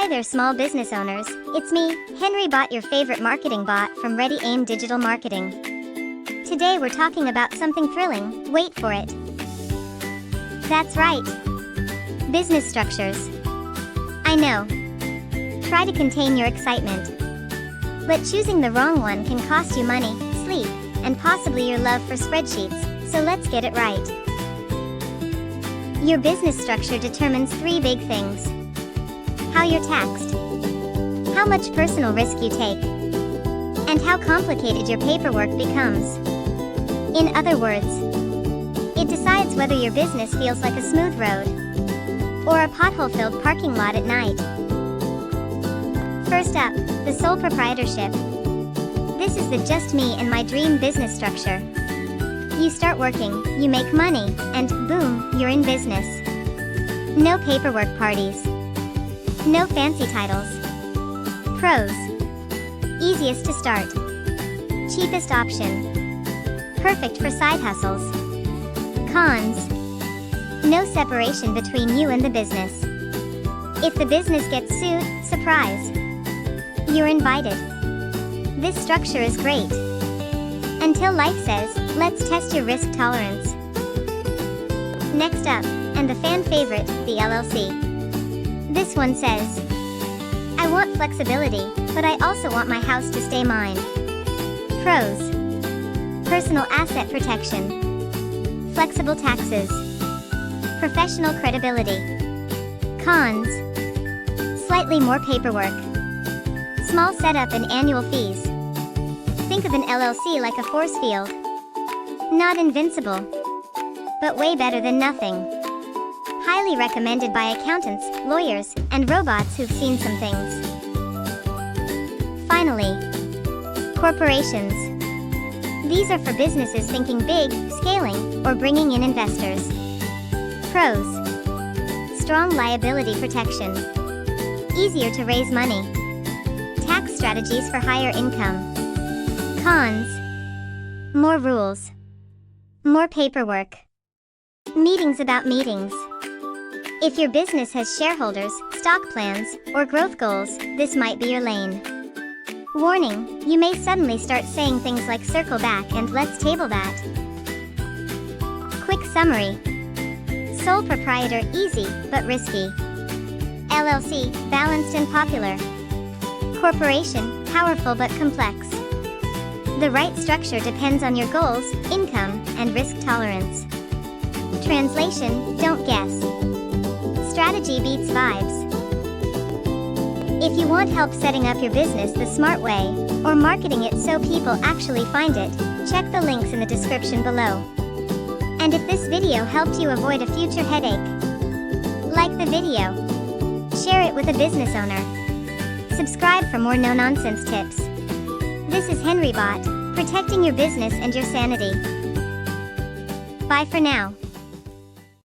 Hi there, small business owners. It's me, Henri Bot, your favorite marketing bot from Ready Aim Digital Marketing. Today we're talking about something thrilling. Wait for it. That's right. Business structures. I know. Try to contain your excitement. But choosing the wrong one can cost you money, sleep, and possibly your love for spreadsheets, so let's get it right. Your business structure determines three big things. How you're taxed, how much personal risk you take, and how complicated your paperwork becomes. In other words, it decides whether your business feels like a smooth road or a pothole-filled parking lot at night. First up, the sole proprietorship. This is the just me and my dream business structure. You start working, you make money, and boom, you're in business. No paperwork parties. No fancy titles. Pros. Easiest to start. Cheapest option. Perfect for side hustles. Cons. No separation between you and the business. If the business gets sued, surprise. You're invited. This structure is great. Until life says, let's test your risk tolerance. Next up, and the fan favorite, the LLC. This one says, I want flexibility, but I also want my house to stay mine. Pros. Personal asset protection. Flexible taxes. Professional credibility. Cons. Slightly more paperwork. Small setup and annual fees. Think of an LLC like a force field. Not invincible, but way better than nothing. Highly recommended by accountants, lawyers, and robots who've seen some things. Finally, corporations. These are for businesses thinking big, scaling, or bringing in investors. Pros. Strong liability protection. Easier to raise money. Tax strategies for higher income. Cons. More rules. More paperwork. Meetings about meetings. If your business has shareholders, stock plans, or growth goals, this might be your lane. Warning, you may suddenly start saying things like circle back and let's table that. Quick summary. Sole proprietor, easy, but risky. LLC, balanced and popular. Corporation, powerful but complex. The right structure depends on your goals, income, and risk tolerance. Translation, don't guess. Strategy beats vibes. If you want help setting up your business the smart way, or marketing it so people actually find it, check the links in the description below. And if this video helped you avoid a future headache, like the video, share it with a business owner. Subscribe for more no-nonsense tips. This is Henri Bot, protecting your business and your sanity. Bye for now.